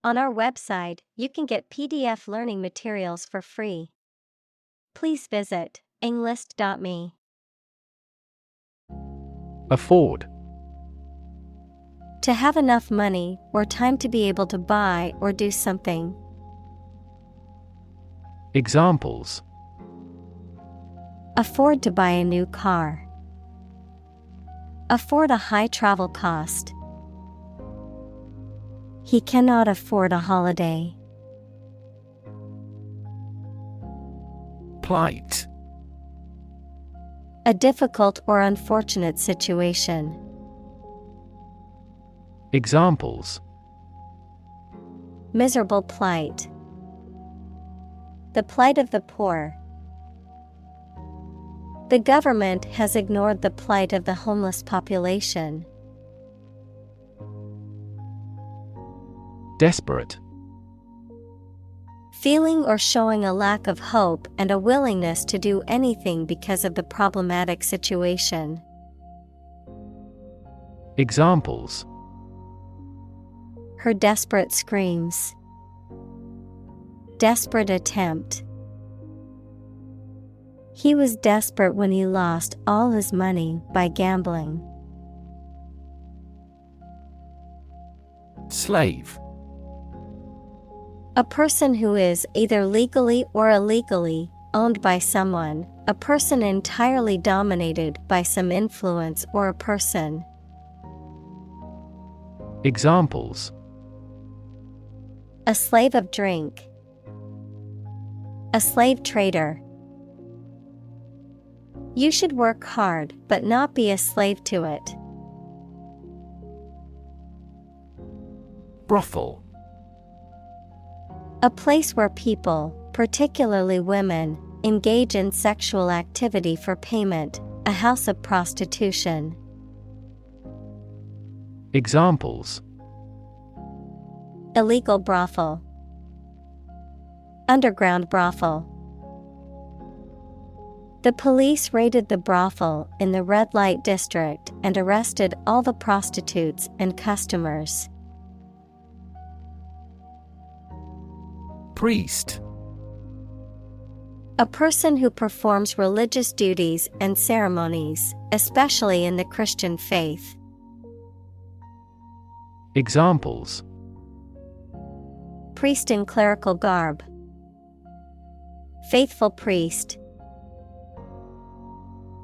On our website, you can get PDF learning materials for free. Please visit englist.me. Afford. To have enough money or time to be able to buy or do something. Examples: Afford to buy a new car. Afford a high travel cost. He cannot afford a holiday. Plight. A difficult or unfortunate situation. Examples: Miserable plight. The plight of the poor. The government has ignored the plight of the homeless population. Desperate. Feeling or showing a lack of hope and a willingness to do anything because of the problematic situation. Examples: Her desperate screams. Desperate attempt. He was desperate when he lost all his money by gambling. Slave. A person who is either legally or illegally owned by someone, a person entirely dominated by some influence or a person. Examples: A slave of drink. A slave trader. You should work hard but not be a slave to it. Brothel. A place where people, particularly women, engage in sexual activity for payment, a house of prostitution. Examples: Illegal brothel. Underground brothel. The police raided the brothel in the red light district and arrested all the prostitutes and customers. Priest. A person who performs religious duties and ceremonies, especially in the Christian faith. Examples: Priest in clerical garb. Faithful priest.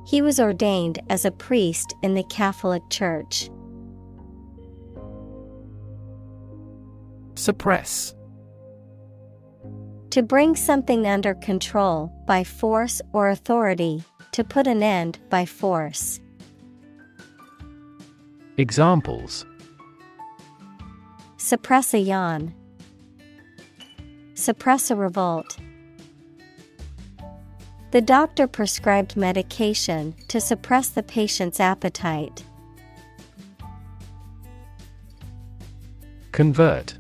He was ordained as a priest in the Catholic Church. Suppress. To bring something under control by force or authority, to put an end by force. Examples: Suppress a yawn. Suppress a revolt. The doctor prescribed medication to suppress the patient's appetite. Convert.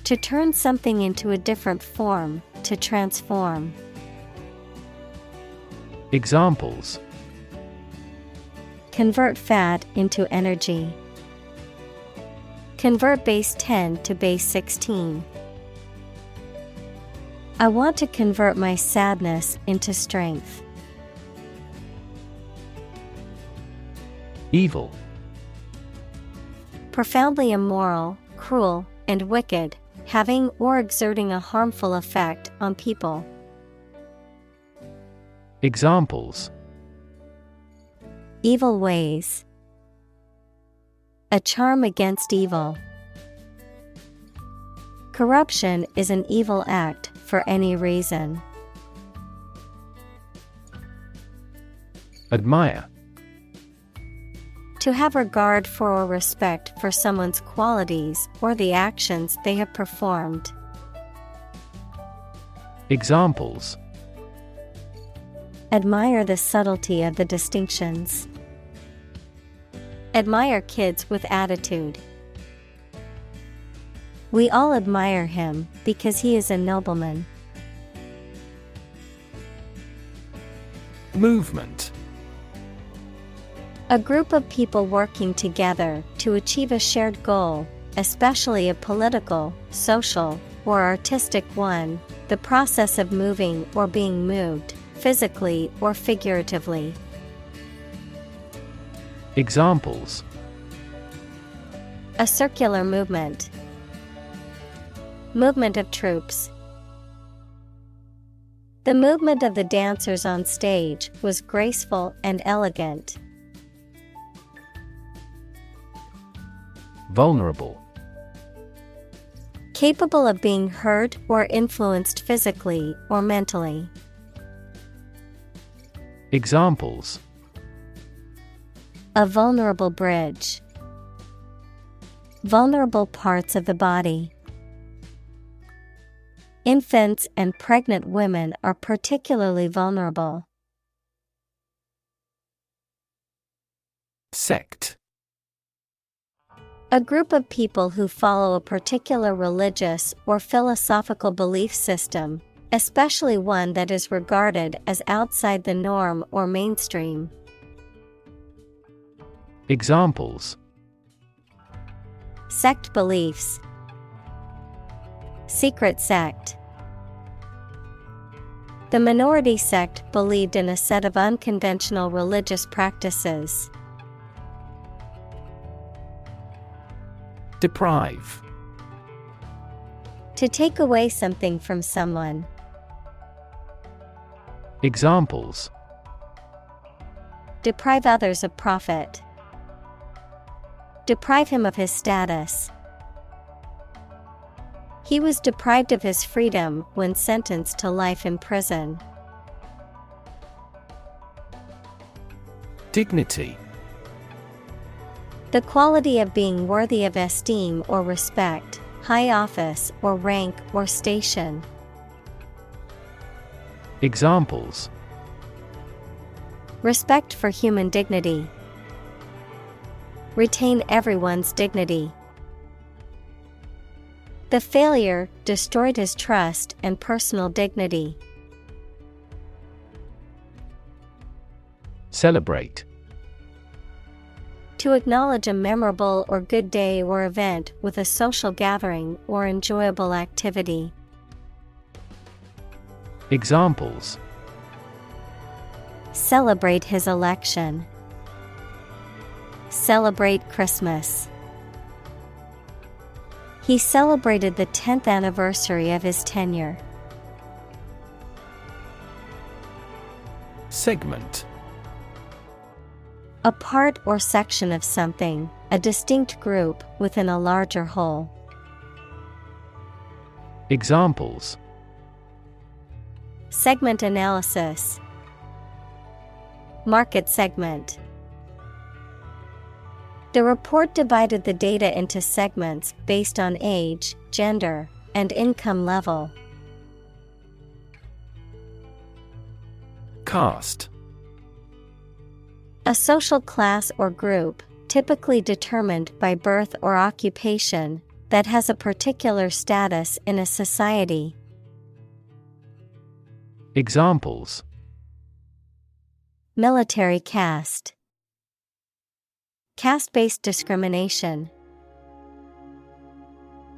To turn something into a different form, to transform. Examples: Convert fat into energy. Convert base 10 to base 16. I want to convert my sadness into strength. Evil. Profoundly immoral, cruel, and wicked, having or exerting a harmful effect on people. Examples: Evil ways. A charm against evil. Corruption is an evil act for any reason. Admire. To have regard for or respect for someone's qualities or the actions they have performed. Examples: Admire the subtlety of the distinctions. Admire kids with attitude. We all admire him because he is a nobleman. Movement. A group of people working together to achieve a shared goal, especially a political, social, or artistic one, the process of moving or being moved, physically or figuratively. Examples: A circular movement. Movement of troops. The movement of the dancers on stage was graceful and elegant. Vulnerable. Capable of being hurt or influenced physically or mentally. Examples: A vulnerable bridge. Vulnerable parts of the body. Infants and pregnant women are particularly vulnerable. Sect. A group of people who follow a particular religious or philosophical belief system, especially one that is regarded as outside the norm or mainstream. Examples: Sect beliefs. Secret sect. The minority sect believed in a set of unconventional religious practices. Deprive. To take away something from someone. Examples: Deprive others of profit. Deprive him of his status. He was deprived of his freedom when sentenced to life in prison. Dignity. The quality of being worthy of esteem or respect, high office or rank or station. Examples: Respect for human dignity. Retain everyone's dignity. The failure destroyed his trust and personal dignity. Celebrate. To acknowledge a memorable or good day or event with a social gathering or enjoyable activity. Examples: Celebrate his election. Celebrate Christmas. He celebrated the 10th anniversary of his tenure. Segment. A part or section of something, a distinct group within a larger whole. Examples: Segment analysis. Market segment. The report divided the data into segments based on age, gender, and income level. Caste. A social class or group, typically determined by birth or occupation, that has a particular status in a society. Examples: Military caste. Caste-based discrimination.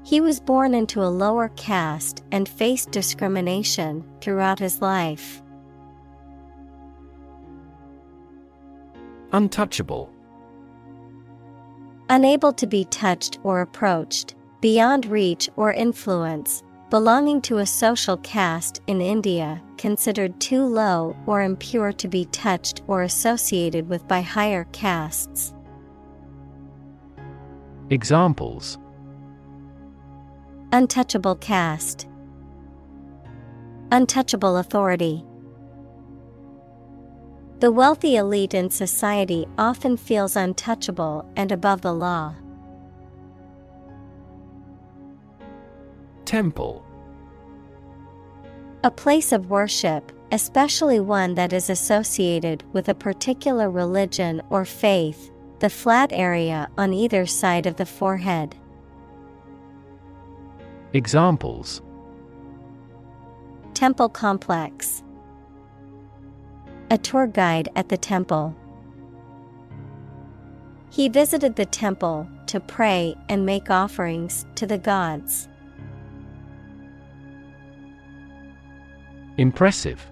He was born into a lower caste and faced discrimination throughout his life. Untouchable. Unable to be touched or approached, beyond reach or influence, belonging to a social caste in India, considered too low or impure to be touched or associated with by higher castes. Examples: Untouchable caste. Untouchable authority. The wealthy elite in society often feels untouchable and above the law. Temple. A place of worship, especially one that is associated with a particular religion or faith, the flat area on either side of the forehead. Examples: Temple complex. A tour guide at the temple. He visited the temple to pray and make offerings to the gods. Impressive.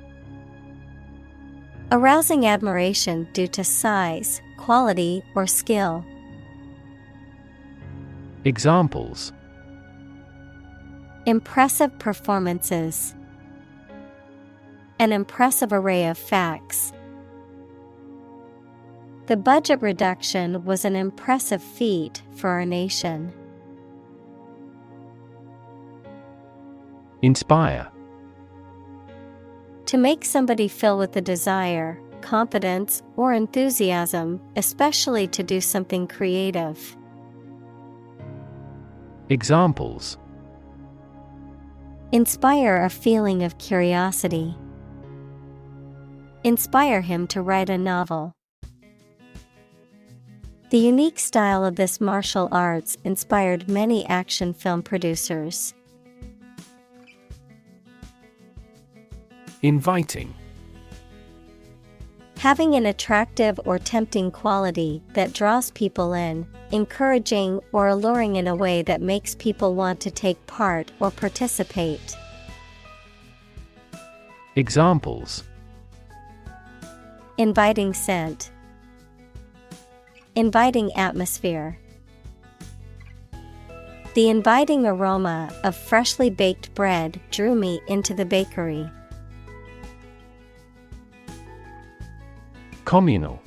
Arousing admiration due to size, quality, or skill. Examples: Impressive performances. An impressive array of facts. The budget reduction was an impressive feat for our nation. Inspire. To make somebody feel with the desire, confidence, or enthusiasm, especially to do something creative. Examples: Inspire a feeling of curiosity. Inspire him to write a novel. The unique style of this martial arts inspired many action film producers. Inviting. Having an attractive or tempting quality that draws people in, encouraging or alluring in a way that makes people want to take part or participate. Examples: Inviting scent. Inviting atmosphere. The inviting aroma of freshly baked bread drew me into the bakery. Communal.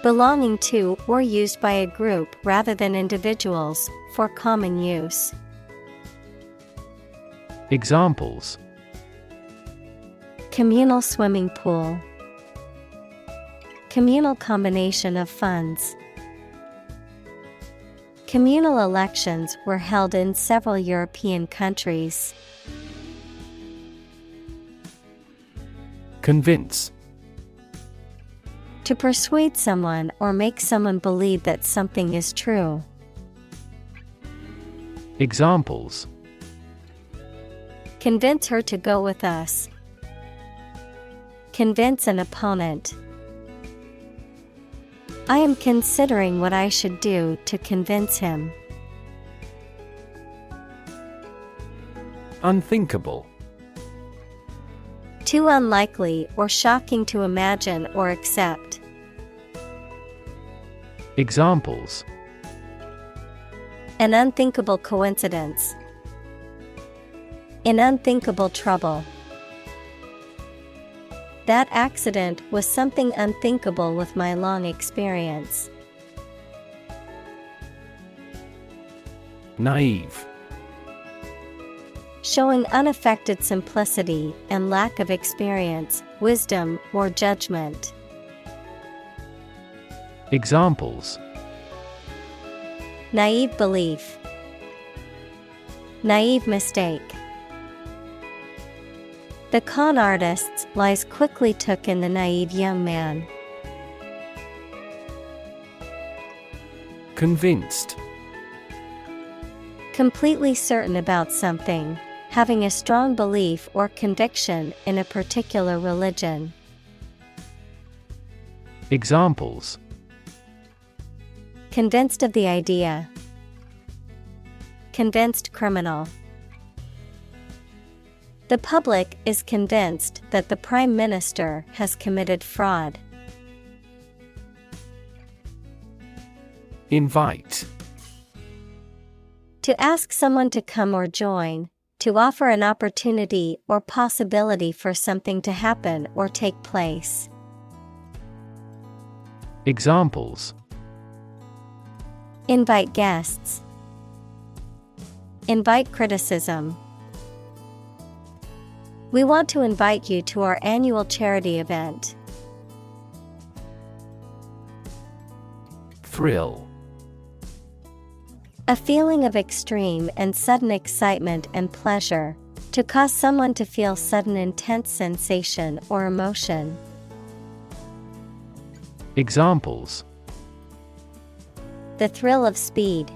Belonging to or used by a group rather than individuals, for common use. Examples: Communal swimming pool. Communal combination of funds. Communal elections were held in several European countries. Convince. To persuade someone or make someone believe that something is true. Examples: Convince her to go with us. Convince an opponent. I am considering what I should do to convince him. Unthinkable. Too unlikely or shocking to imagine or accept. Examples: An unthinkable coincidence. In unthinkable trouble. That accident was something unthinkable with my long experience. Naive. Showing unaffected simplicity and lack of experience, wisdom, or judgment. Examples: Naive belief. Naive mistake. The con artist's lies quickly took in the naive young man. Convinced. Completely certain about something, having a strong belief or conviction in a particular religion. Examples: Convinced of the idea. Convinced criminal. The public is convinced that the Prime Minister has committed fraud. Invite. To ask someone to come or join, to offer an opportunity or possibility for something to happen or take place. Examples: Invite guests. Invite criticism. We want to invite you to our annual charity event. Thrill. A feeling of extreme and sudden excitement and pleasure, to cause someone to feel sudden intense sensation or emotion. Examples: The thrill of speed.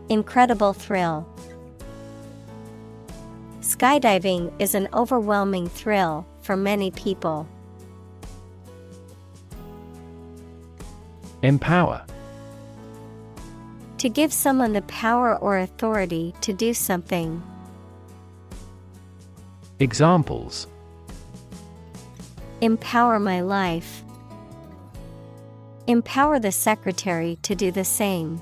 Incredible thrill. Skydiving is an overwhelming thrill for many people. Empower. To give someone the power or authority to do something. Examples: Empower my life. Empower the secretary to do the same.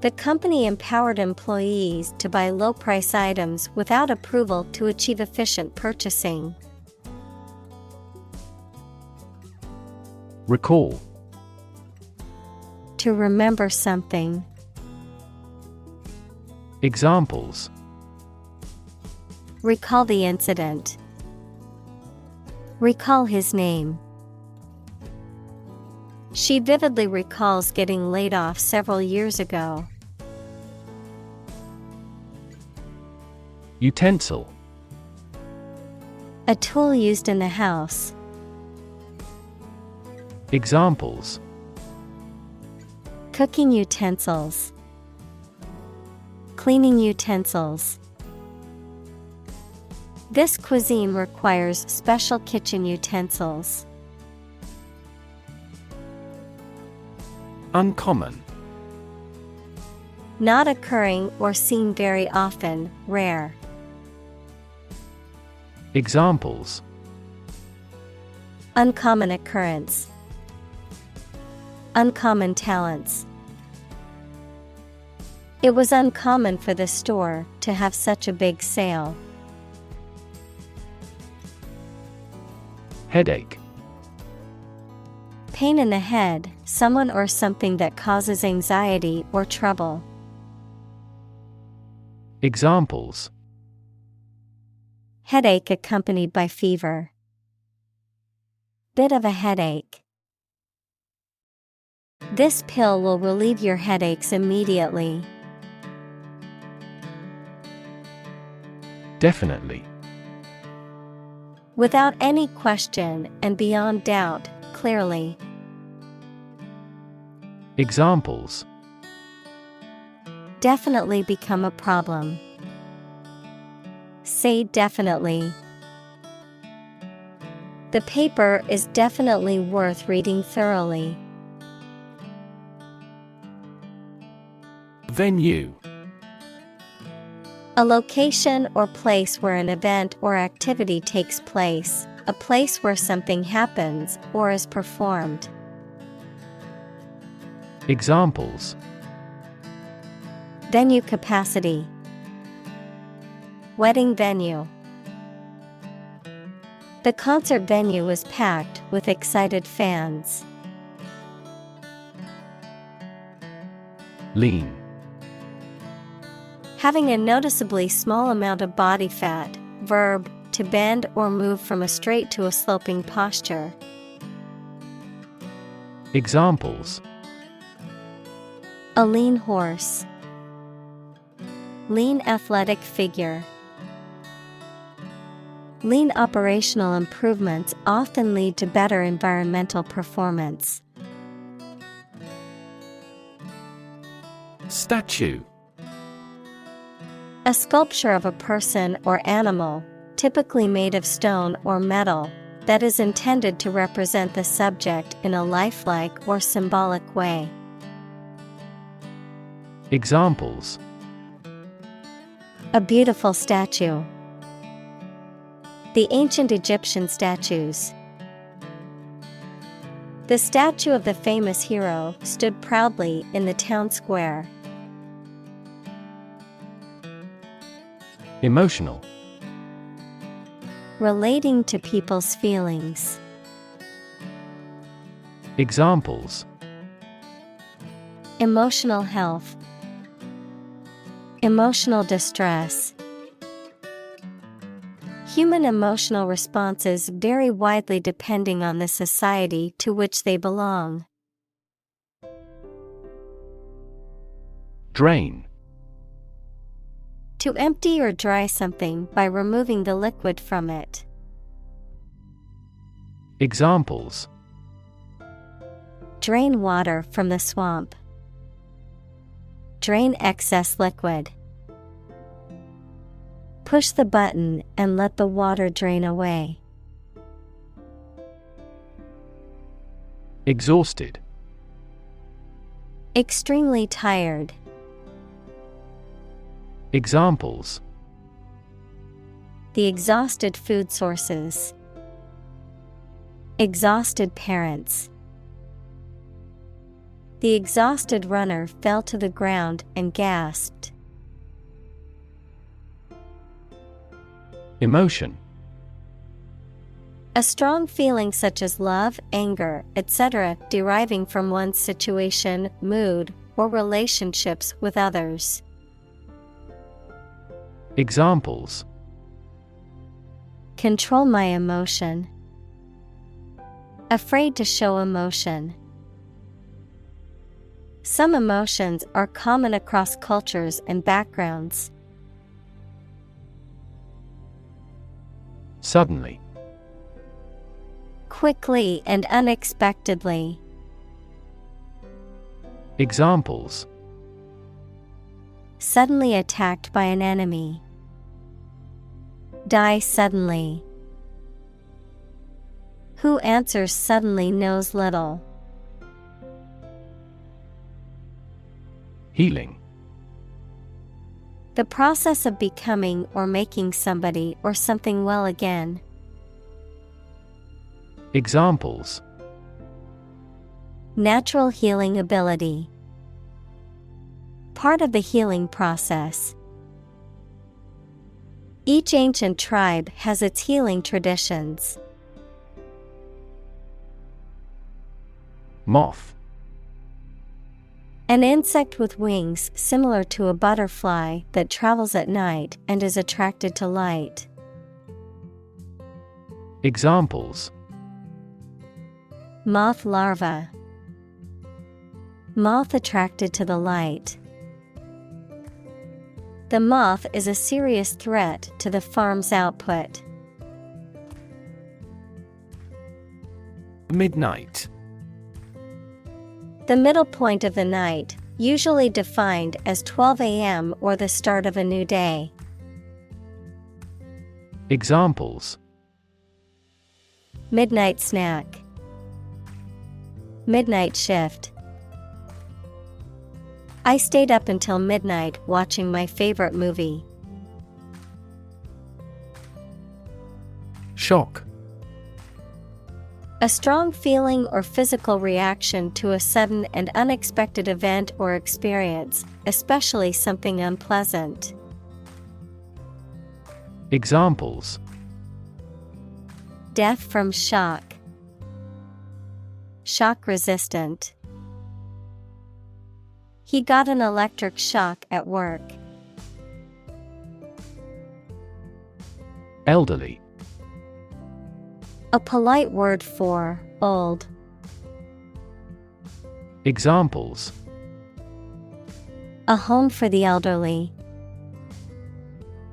The company empowered employees to buy low-price items without approval to achieve efficient purchasing. Recall. To remember something. Examples: Recall the incident. Recall his name. She vividly recalls getting laid off several years ago. Utensil. A tool used in the house. Examples: Cooking utensils. Cleaning utensils. This cuisine requires special kitchen utensils. Uncommon. Not occurring or seen very often, rare. Examples: Uncommon occurrence. Uncommon talents. It was uncommon for the store to have such a big sale. Headache. Pain in the head, someone or something that causes anxiety or trouble. Examples: Headache accompanied by fever. Bit of a headache. This pill will relieve your headaches immediately. Definitely. Without any question and beyond doubt, clearly. Examples: Definitely become a problem. Say definitely. The paper is definitely worth reading thoroughly. Venue. A location or place where an event or activity takes place, a place where something happens or is performed. Examples: Venue capacity. Wedding venue. The concert venue was packed with excited fans. Lean. Having a noticeably small amount of body fat, verb, to bend or move from a straight to a sloping posture. Examples: A lean horse. Lean athletic figure. Lean operational improvements often lead to better environmental performance. Statue. A sculpture of a person or animal, typically made of stone or metal, that is intended to represent the subject in a lifelike or symbolic way. Examples: A beautiful statue. The ancient Egyptian statues. The statue of the famous hero stood proudly in the town square. Emotional. Relating to people's feelings. Examples: Emotional health. Emotional distress. Human emotional responses vary widely depending on the society to which they belong. Drain. To empty or dry something by removing the liquid from it. Examples: Drain water from the swamp. Drain excess liquid. Push the button and let the water drain away. Exhausted. Extremely tired. Examples: The exhausted food sources. Exhausted parents. The exhausted runner fell to the ground and gasped. Emotion. A strong feeling such as love, anger, etc., deriving from one's situation, mood, or relationships with others. Examples: Control my emotion. Afraid to show emotion. Some emotions are common across cultures and backgrounds. Suddenly. Quickly and unexpectedly. Examples: Suddenly attacked by an enemy. Die suddenly. Who answers suddenly knows little. Healing. The process of becoming or making somebody or something well again. Examples: Natural healing ability. Part of the healing process. Each ancient tribe has its healing traditions. Moth. An insect with wings similar to a butterfly that travels at night and is attracted to light. Examples: Moth larva. Moth attracted to the light. The moth is a serious threat to the farm's output. Midnight. The middle point of the night, usually defined as 12 a.m. or the start of a new day. Examples: Midnight snack. Midnight shift. I stayed up until midnight watching my favorite movie. Shock. A strong feeling or physical reaction to a sudden and unexpected event or experience, especially something unpleasant. Examples: Death from shock. Shock resistant. He got an electric shock at work. Elderly. A polite word for old. Examples: A home for the elderly.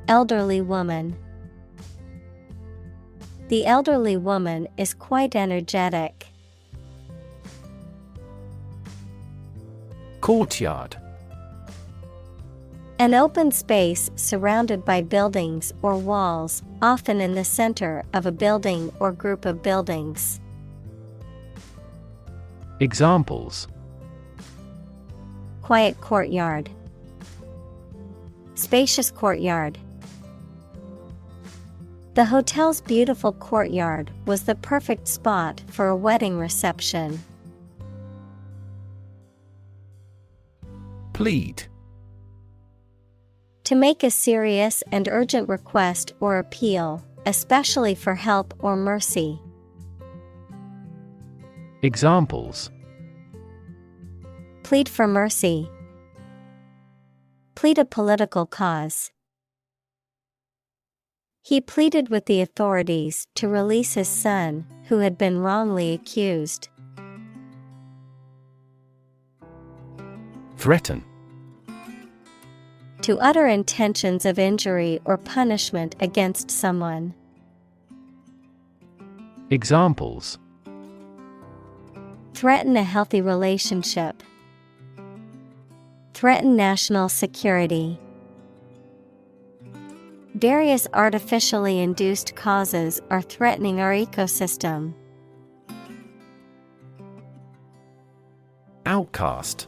Elderly woman. The elderly woman is quite energetic. Courtyard. An open space surrounded by buildings or walls, often in the center of a building or group of buildings. Examples: Quiet courtyard. Spacious courtyard. The hotel's beautiful courtyard was the perfect spot for a wedding reception. Plead. To make a serious and urgent request or appeal, especially for help or mercy. Examples: Plead for mercy. Plead a political cause. He pleaded with the authorities to release his son, who had been wrongly accused. Threaten. To utter intentions of injury or punishment against someone. Examples: Threaten a healthy relationship. Threaten national security. Various artificially induced causes are threatening our ecosystem. Outcast.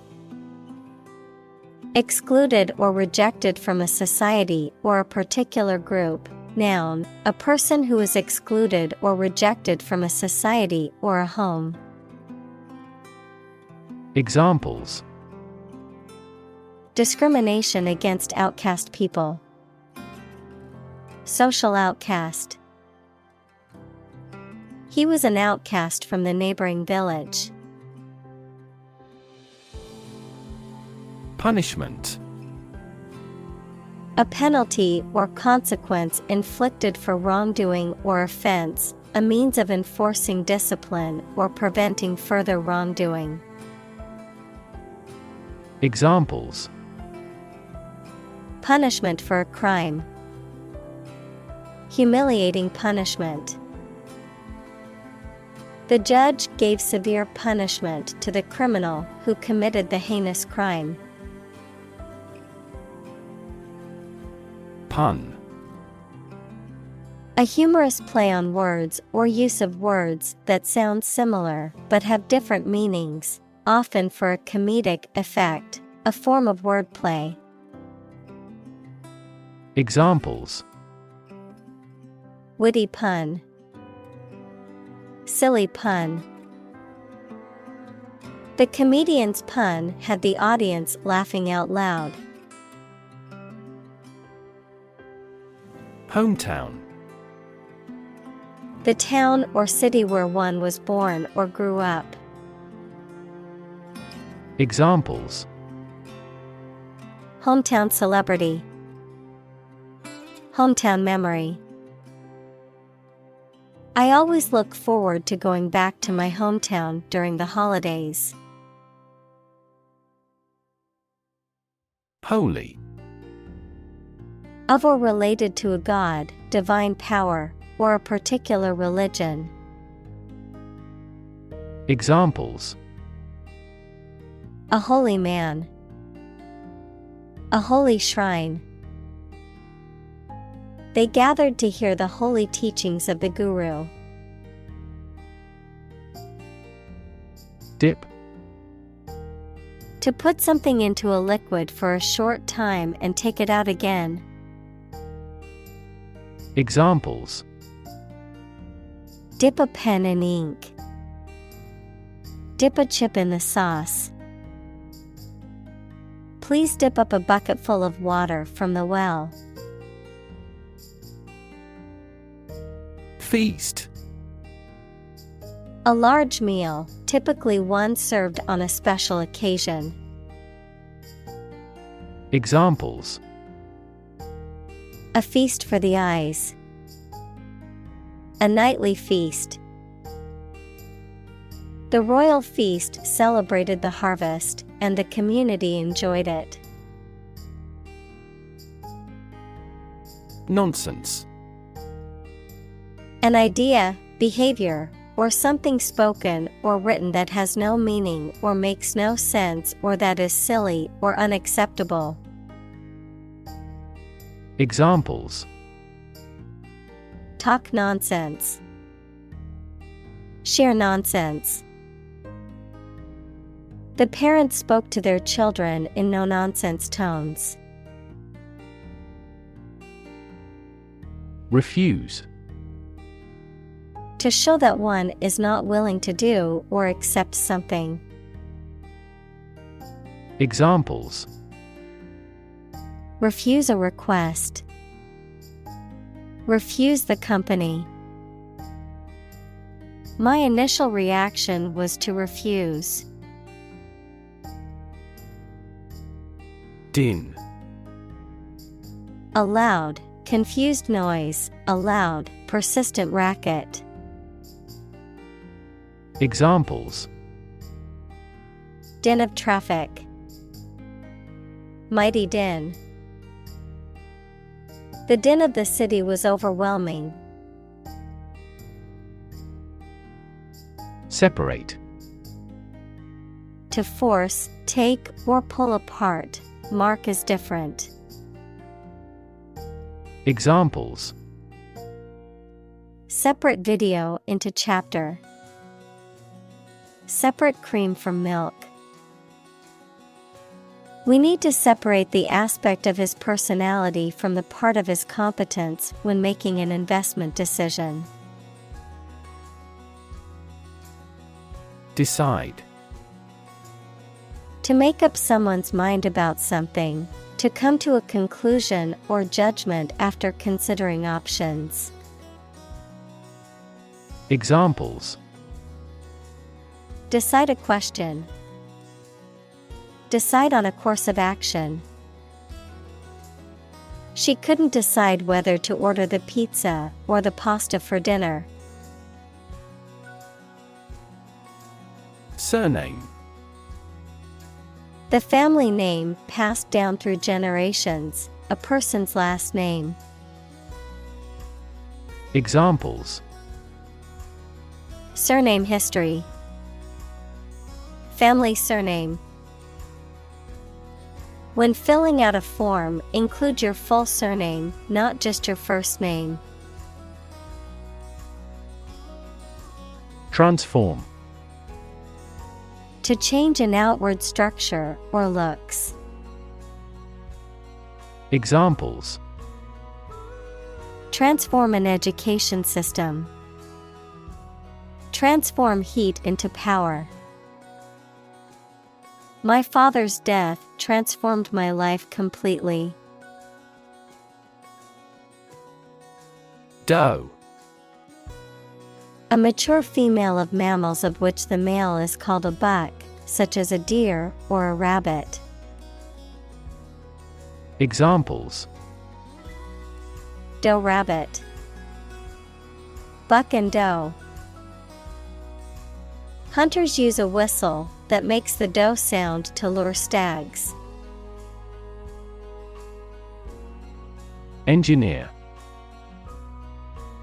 Excluded or rejected from a society or a particular group. Noun, a person who is excluded or rejected from a society or a home. Examples: Discrimination against outcast people. Social outcast. He was an outcast from the neighboring village. Punishment. A penalty or consequence inflicted for wrongdoing or offense, a means of enforcing discipline or preventing further wrongdoing. Examples: Punishment for a crime. Humiliating punishment. The judge gave severe punishment to the criminal who committed the heinous crime. Pun. A humorous play on words or use of words that sound similar but have different meanings, often for a comedic effect, a form of wordplay. Examples: Witty pun. Silly pun. The comedian's pun had the audience laughing out loud. Hometown. The town or city where one was born or grew up. Examples: Hometown celebrity. Hometown memory. I always look forward to going back to my hometown during the holidays. Holy. Of or related to a god, divine power, or a particular religion. Examples: A holy man. A holy shrine. They gathered to hear the holy teachings of the Guru. Dip. To put something into a liquid for a short time and take it out again. Examples: Dip a pen in ink. Dip a chip in the sauce. Please dip up a bucket full of water from the well. Feast. A large meal, typically one served on a special occasion. Examples: A feast for the eyes. A nightly feast. The royal feast celebrated the harvest, and the community enjoyed it. Nonsense. An idea, behavior, or something spoken or written that has no meaning or makes no sense or that is silly or unacceptable. Examples: Talk nonsense. Share nonsense. The parents spoke to their children in no-nonsense tones. Refuse. To show that one is not willing to do or accept something. Examples: Refuse a request. Refuse the company. My initial reaction was to refuse. Din. A loud, confused noise, a loud, persistent racket. Examples: Din of traffic. Mighty din. The din of the city was overwhelming. Separate. To force, take, or pull apart, mark as different. Examples: Separate video into chapter. Separate cream from milk. We need to separate the aspect of his personality from the part of his competence when making an investment decision. Decide. To make up someone's mind about something, to come to a conclusion or judgment after considering options. Examples: Decide a question. Decide on a course of action. She couldn't decide whether to order the pizza or the pasta for dinner. Surname. The family name passed down through generations, a person's last name. Examples: Surname history. Family surname. When filling out a form, include your full surname, not just your first name. Transform. To change an outward structure or looks. Examples: Transform an education system. Transform heat into power. My father's death transformed my life completely. Doe. A mature female of mammals of which the male is called a buck, such as a deer or a rabbit. Examples: Doe rabbit. Buck and doe. Hunters use a whistle that makes the doe sound to lure stags. Engineer.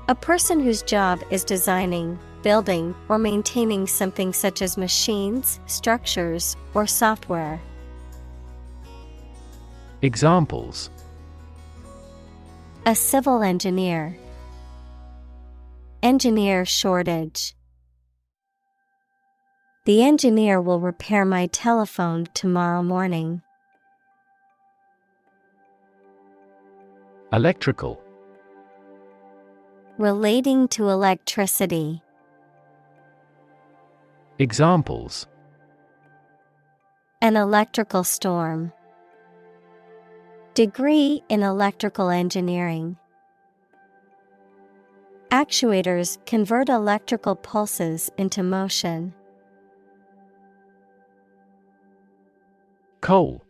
A person whose job is designing, building, or maintaining something such as machines, structures, or software. Examples: A civil engineer. Engineer shortage. The engineer will repair my telephone tomorrow morning. Electrical. Relating to electricity. Examples: An electrical storm. Degree in electrical engineering. Actuators convert electrical pulses into motion. Coal.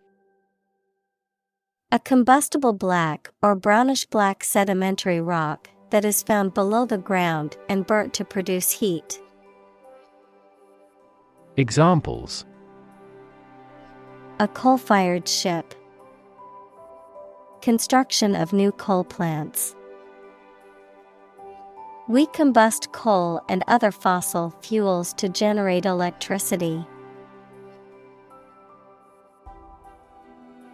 A combustible black or brownish-black sedimentary rock that is found below the ground and burnt to produce heat. Examples: A coal-fired ship. Construction of new coal plants. We combust coal and other fossil fuels to generate electricity.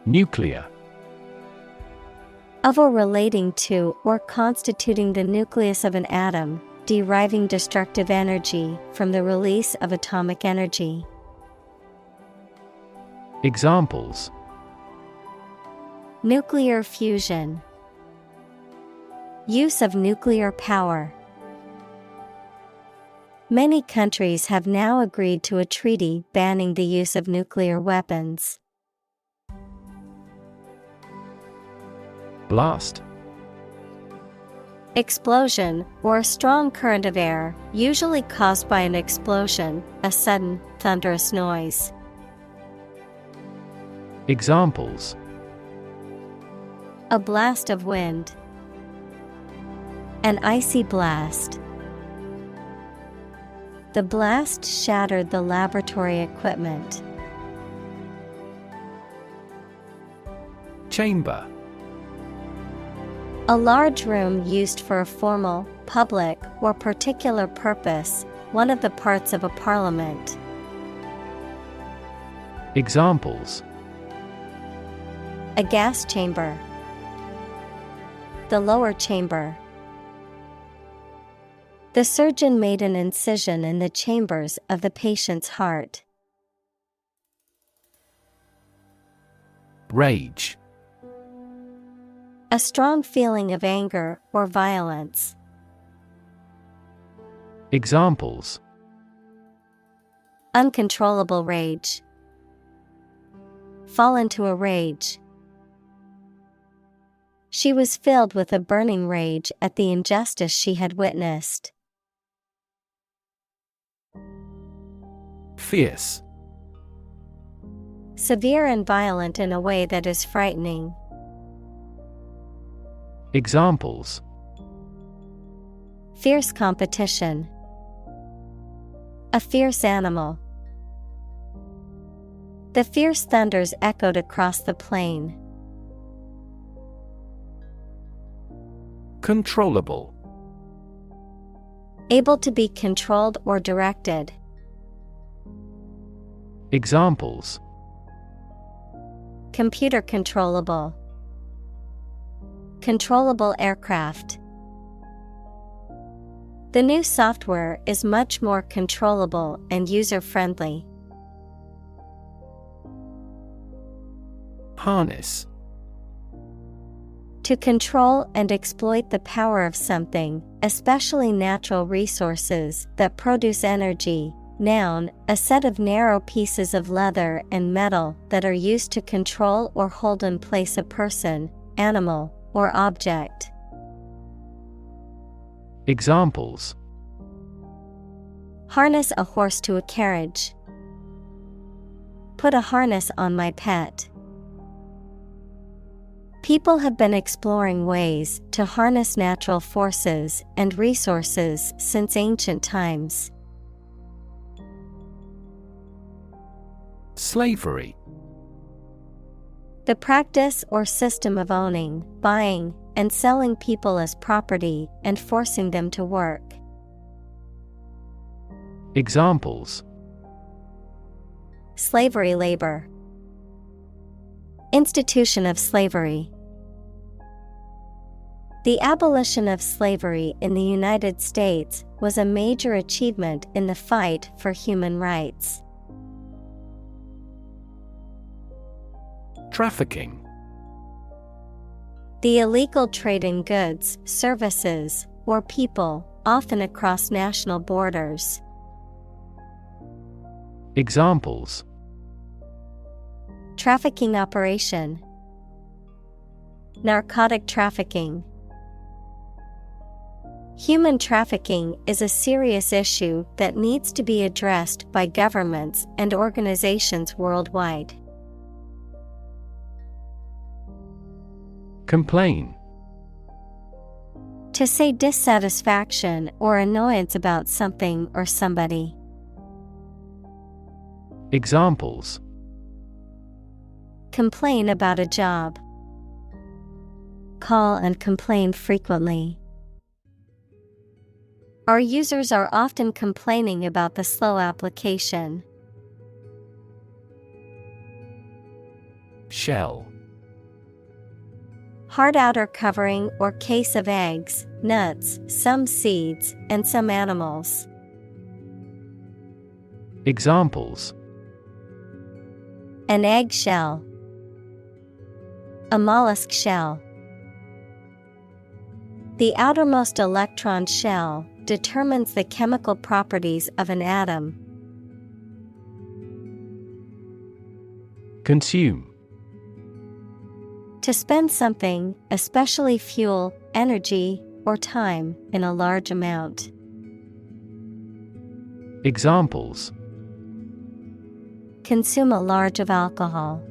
Nuclear. Of or relating to or constituting the nucleus of an atom, deriving destructive energy from the release of atomic energy. Examples: Nuclear fusion. Use of nuclear power. Many countries have now agreed to a treaty banning the use of nuclear weapons. Blast. Explosion, or a strong current of air, usually caused by an explosion, a sudden, thunderous noise. Examples: A blast of wind. An icy blast. The blast shattered the laboratory equipment. Chamber. A large room used for a formal, public, or particular purpose, one of the parts of a parliament. Examples: A gas chamber. The lower chamber. The surgeon made an incision in the chambers of the patient's heart. Rage. A strong feeling of anger or violence. Examples: Uncontrollable rage. Fall into a rage. She was filled with a burning rage at the injustice she had witnessed. Fierce. Severe and violent in a way that is frightening. Examples: Fierce competition. A fierce animal. The fierce thunders echoed across the plain. Controllable. Able to be controlled or directed. Examples: Computer controllable. Controllable aircraft. The new software is much more controllable and user-friendly. Harness. To control and exploit the power of something, especially natural resources that produce energy. Noun, a set of narrow pieces of leather and metal that are used to control or hold in place a person, animal, or object. Examples: Harness a horse to a carriage. Put a harness on my pet. People have been exploring ways to harness natural forces and resources since ancient times. Slavery. The practice or system of owning, buying, and selling people as property and forcing them to work. Examples: Slavery labor. Institution of slavery. The abolition of slavery in the United States was a major achievement in the fight for human rights. Trafficking. The illegal trade in goods, services, or people, often across national borders. Examples: Trafficking operation. Narcotic trafficking. Human trafficking is a serious issue that needs to be addressed by governments and organizations worldwide. Complain. To say dissatisfaction or annoyance about something or somebody. Examples: Complain about a job. Call and complain frequently. Our users are often complaining about the slow application. Shell. Hard outer covering or case of eggs, nuts, some seeds, and some animals. Examples: An egg shell. A mollusk shell. The outermost electron shell determines the chemical properties of an atom. Consume. To spend something, especially fuel, energy, or time, in a large amount. Examples: Consume a large of alcohol.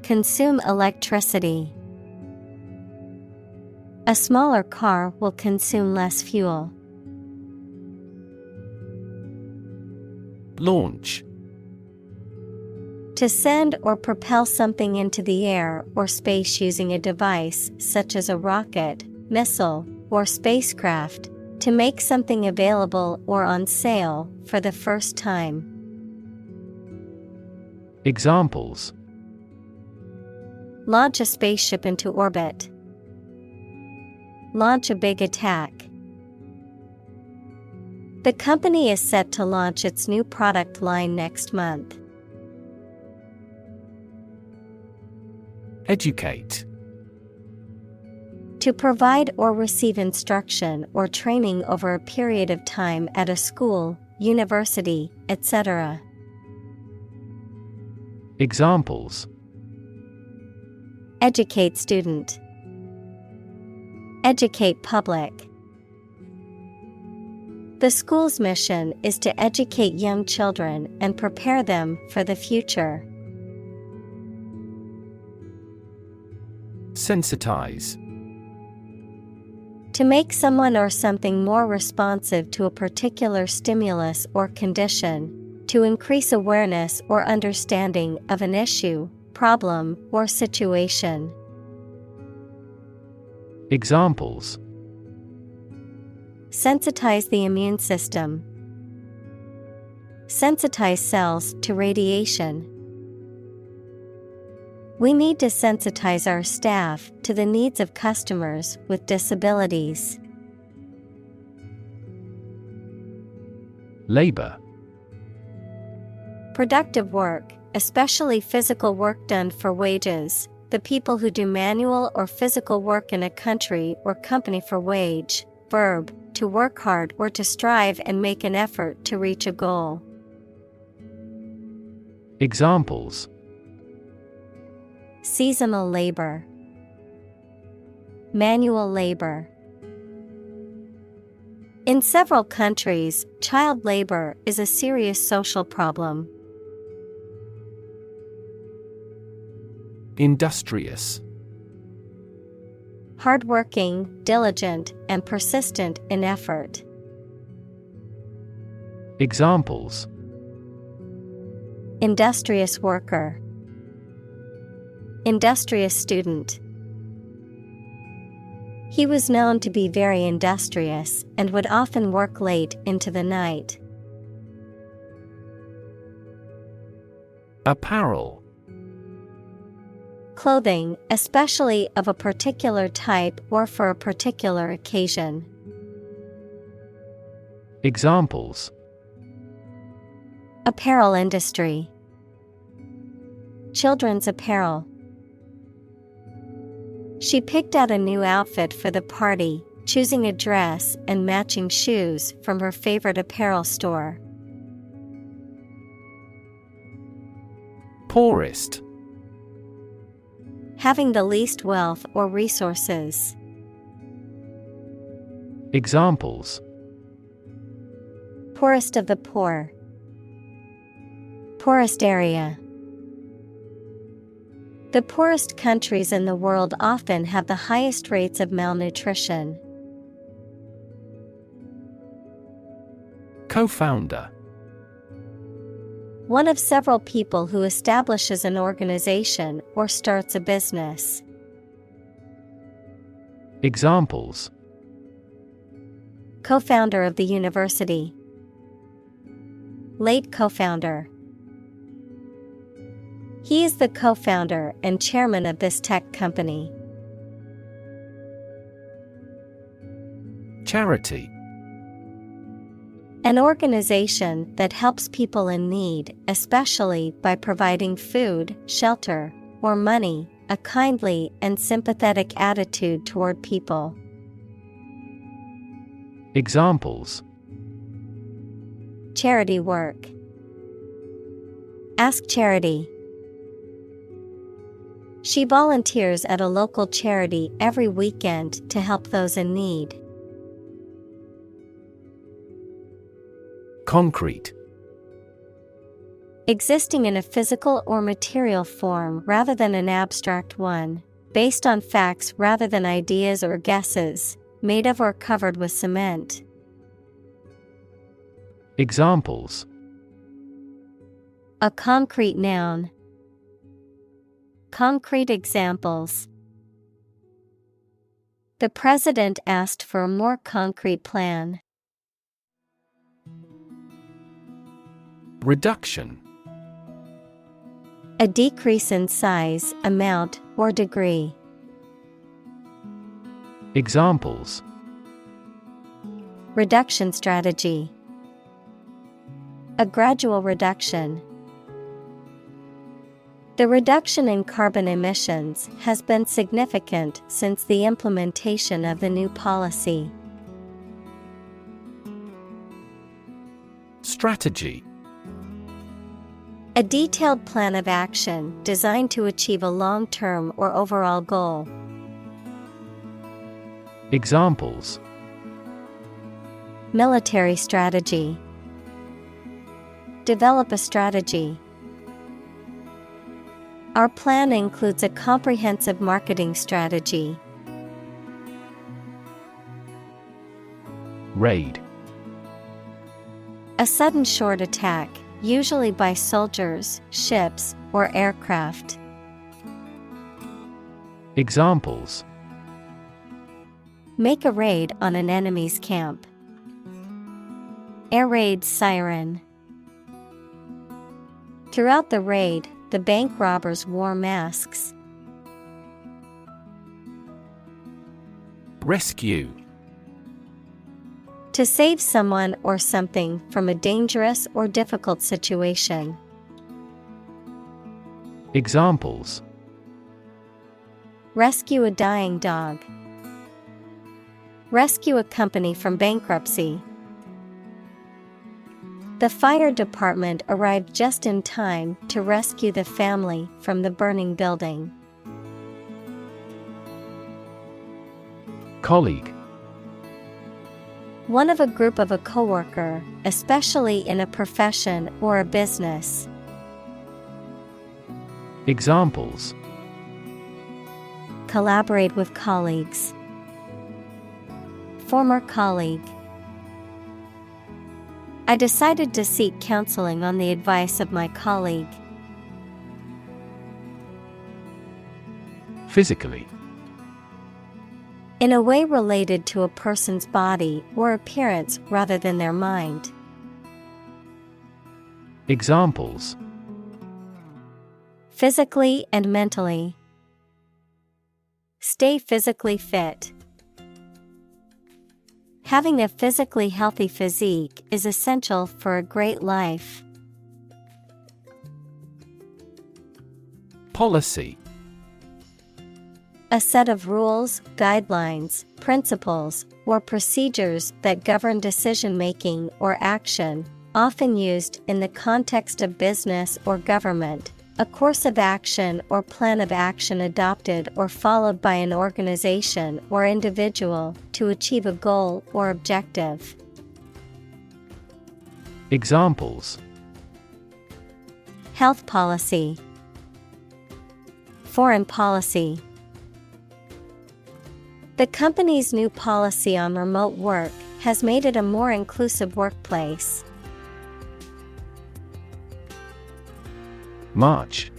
Consume electricity. A smaller car will consume less fuel. Launch. To send or propel something into the air or space using a device such as a rocket, missile, or spacecraft. To make something available or on sale for the first time. Examples: Launch a spaceship into orbit. Launch a big attack. The company is set to launch its new product line next month. Educate. To provide or receive instruction or training over a period of time at a school, university, etc. Examples: Educate student. Educate public. The school's mission is to educate young children and prepare them for the future. Sensitize. To make someone or something more responsive to a particular stimulus or condition, to increase awareness or understanding of an issue, problem, or situation. Examples: Sensitize the immune system. Sensitize cells to radiation. We need to sensitize our staff to the needs of customers with disabilities. Labor. Productive work, especially physical work done for wages, the people who do manual or physical work in a country or company for wage. Verb, to work hard or to strive and make an effort to reach a goal. Examples: Seasonal labor. Manual labor. In several countries, child labor is a serious social problem. Industrious. Hardworking, diligent, and persistent in effort. Examples: Industrious worker. Industrious student. He was known to be very industrious and would often work late into the night. Apparel. Clothing, especially of a particular type or for a particular occasion. Examples: Apparel industry. Children's apparel. She picked out a new outfit for the party, choosing a dress and matching shoes from her favorite apparel store. Poorest. Having the least wealth or resources. Examples: Poorest of the poor. Poorest area. The poorest countries in the world often have the highest rates of malnutrition. Co-founder. One of several people who establishes an organization or starts a business. Examples: Co-founder of the university. Late co-founder. He is the co-founder and chairman of this tech company. Charity. An organization that helps people in need, especially by providing food, shelter, or money, a kindly and sympathetic attitude toward people. Examples: Charity work. Ask charity. She volunteers at a local charity every weekend to help those in need. Concrete. Existing in a physical or material form rather than an abstract one, based on facts rather than ideas or guesses, made of or covered with cement. Examples: A concrete noun. Concrete examples. The president asked for a more concrete plan. Reduction. A decrease in size, amount, or degree. Examples: Reduction strategy. A gradual reduction. The reduction in carbon emissions has been significant since the implementation of the new policy. Strategy. A detailed plan of action designed to achieve a long-term or overall goal. Examples: Military strategy. Develop a strategy. Our plan includes a comprehensive marketing strategy. Raid. A sudden short attack, usually by soldiers, ships, or aircraft. Examples: Make a raid on an enemy's camp. Air raid siren. Throughout the raid, the bank robbers wore masks. Rescue. To save someone or something from a dangerous or difficult situation. Examples: Rescue a dying dog. Rescue a company from bankruptcy. The fire department arrived just in time to rescue the family from the burning building. Colleague. One of a group of a coworker, especially in a profession or a business. Examples: Collaborate with colleagues. Former colleague. I decided to seek counseling on the advice of my colleague. Physically. In a way related to a person's body or appearance rather than their mind. Examples: Physically and mentally. Stay physically fit. Having a physically healthy physique is essential for a great life. Policy. A set of rules, guidelines, principles, or procedures that govern decision-making or action, often used in the context of business or government. A course of action or plan of action adopted or followed by an organization or individual to achieve a goal or objective. Examples: Health policy. Foreign policy. The company's new policy on remote work has made it a more inclusive workplace. March.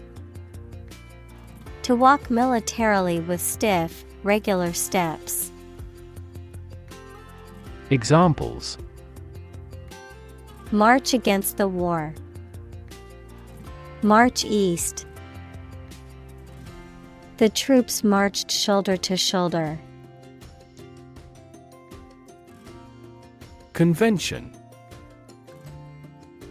To walk militarily with stiff, regular steps. Examples: March against the war. March east. The troops marched shoulder to shoulder. Convention.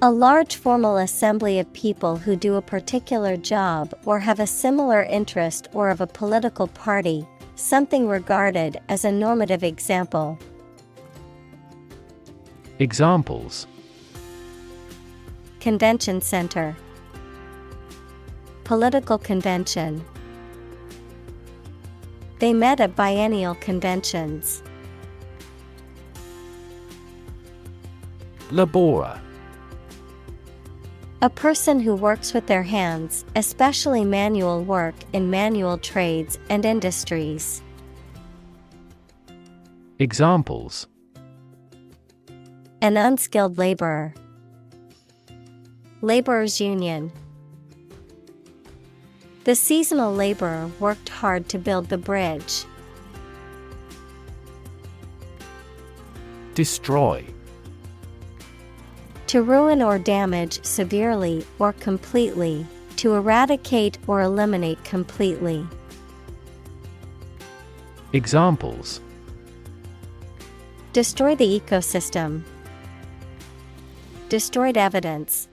A large formal assembly of people who do a particular job or have a similar interest or of a political party, something regarded as a normative example. Examples: Convention center. Political convention. They met at biennial conventions. Laborer. A person who works with their hands, especially manual work in manual trades and industries. Examples: An unskilled laborer. Laborers' union. The seasonal laborer worked hard to build the bridge. Destroy. To ruin or damage severely or completely, to eradicate or eliminate completely. Examples: Destroy the ecosystem. Destroyed evidence.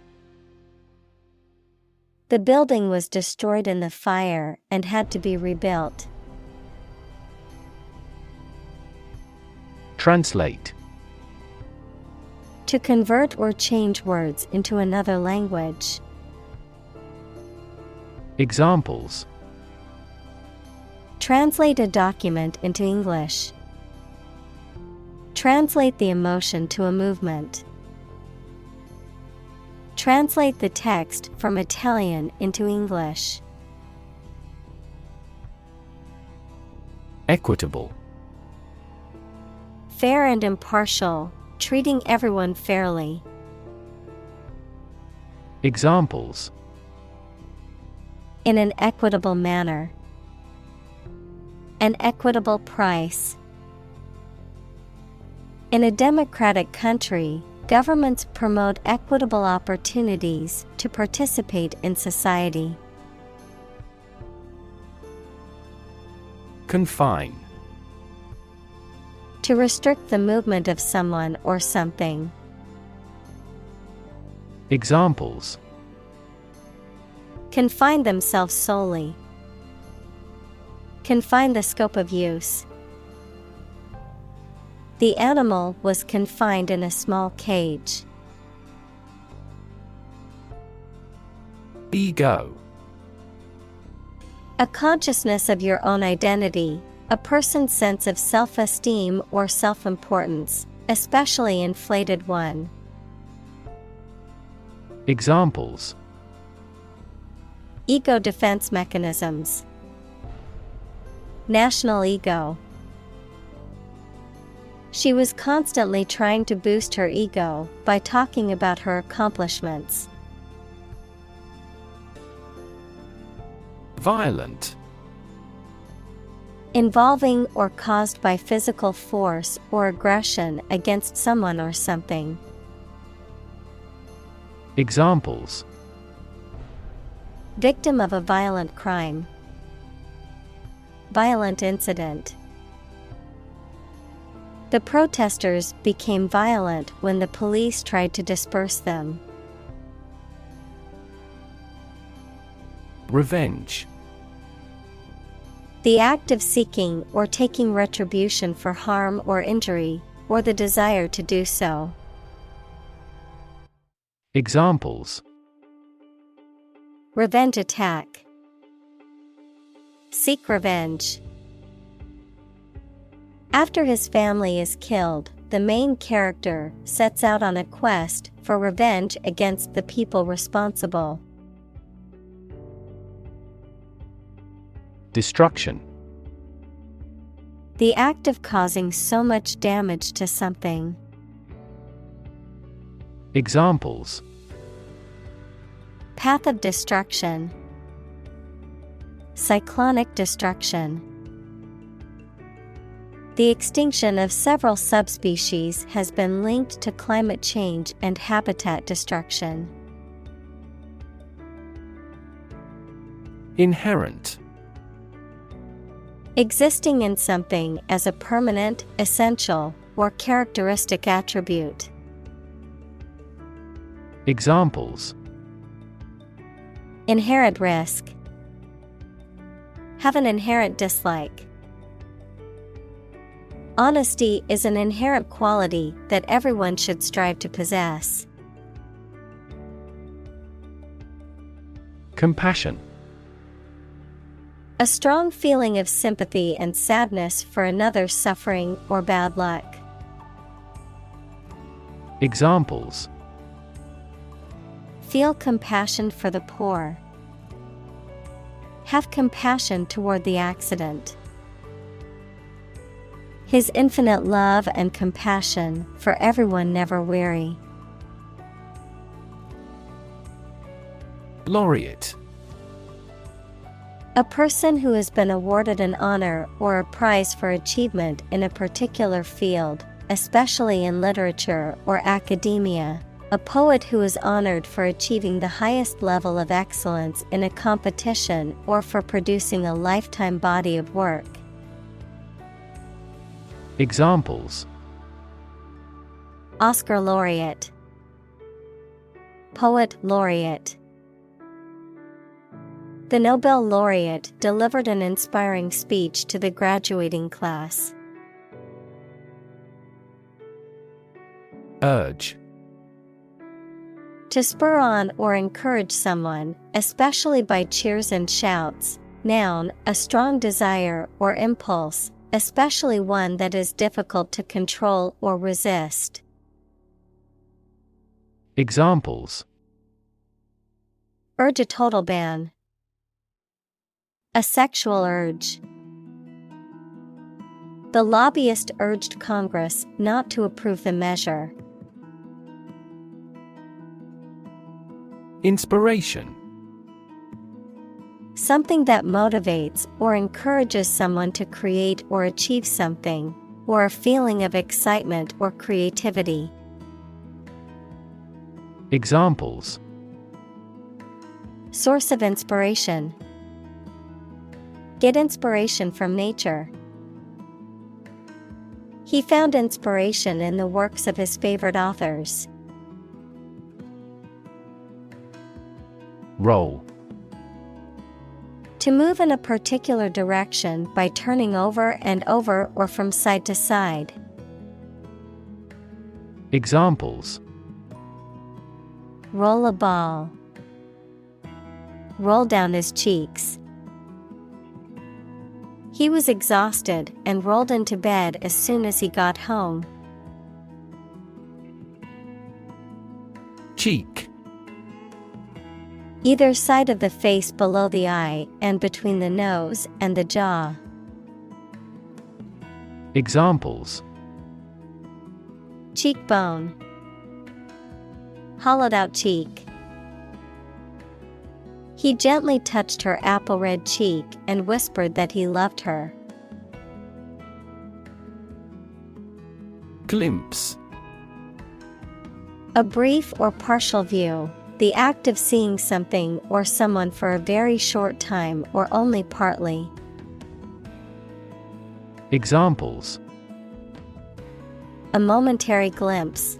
The building was destroyed in the fire and had to be rebuilt. Translate. To convert or change words into another language. Examples. Translate a document into English. Translate the emotion to a movement. Translate the text from Italian into English. Equitable. Fair and impartial, treating everyone fairly. Examples. In an equitable manner. An equitable price. In a democratic country, governments promote equitable opportunities to participate in society. Confine. To restrict the movement of someone or something. Examples. Confine themselves solely. Confine the scope of use. The animal was confined in a small cage. Ego. A consciousness of your own identity, a person's sense of self-esteem or self-importance, especially inflated one. Examples. Ego defense mechanisms. National ego. She was constantly trying to boost her ego by talking about her accomplishments. Violent. Involving or caused by physical force or aggression against someone or something. Examples. Victim of a violent crime. Violent incident. The protesters became violent when the police tried to disperse them. Revenge. The act of seeking or taking retribution for harm or injury, or the desire to do so. Examples. Revenge attack. Seek revenge. After his family is killed, the main character sets out on a quest for revenge against the people responsible. Destruction. The act of causing so much damage to something. Examples. Path of destruction. Cyclonic destruction. The extinction of several subspecies has been linked to climate change and habitat destruction. Inherent. Existing in something as a permanent, essential, or characteristic attribute. Examples. Inherent risk. Have an inherent dislike. Honesty is an inherent quality that everyone should strive to possess. Compassion. A strong feeling of sympathy and sadness for another's suffering or bad luck. Examples. Feel compassion for the poor. Have compassion toward the accident. His infinite love and compassion for everyone never weary. Laureate. A person who has been awarded an honor or a prize for achievement in a particular field, especially in literature or academia. A poet who is honored for achieving the highest level of excellence in a competition or for producing a lifetime body of work. Examples. Oscar laureate. Poet laureate. The Nobel laureate delivered an inspiring speech to the graduating class. Urge. To spur on or encourage someone, especially by cheers and shouts. Noun, a strong desire or impulse, especially one that is difficult to control or resist. Examples: Urge a total ban. A sexual urge. The lobbyist urged Congress not to approve the measure. Inspiration. Something that motivates or encourages someone to create or achieve something, or a feeling of excitement or creativity. Examples: Source of inspiration. Get inspiration from nature. He found inspiration in the works of his favorite authors. Roll. To move in a particular direction by turning over and over or from side to side. Examples: Roll a ball. Roll down his cheeks. He was exhausted and rolled into bed as soon as he got home. Cheek. Either side of the face below the eye and between the nose and the jaw. Examples: Cheekbone. Hollowed out cheek. He gently touched her apple red cheek and whispered that he loved her. Glimpse. A brief or partial view, the act of seeing something or someone for a very short time or only partly. Examples: A momentary glimpse.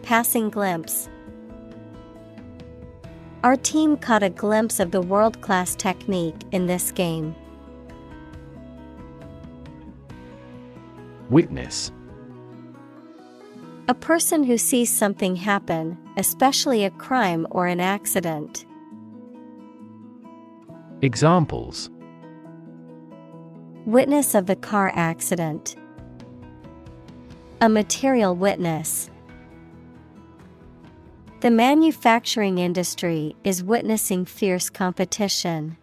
Passing glimpse. Our team caught a glimpse of the world-class technique in this game. Witness. A person who sees something happen, especially a crime or an accident. Examples: Witness of the car accident. A material witness. The manufacturing industry is witnessing fierce competition.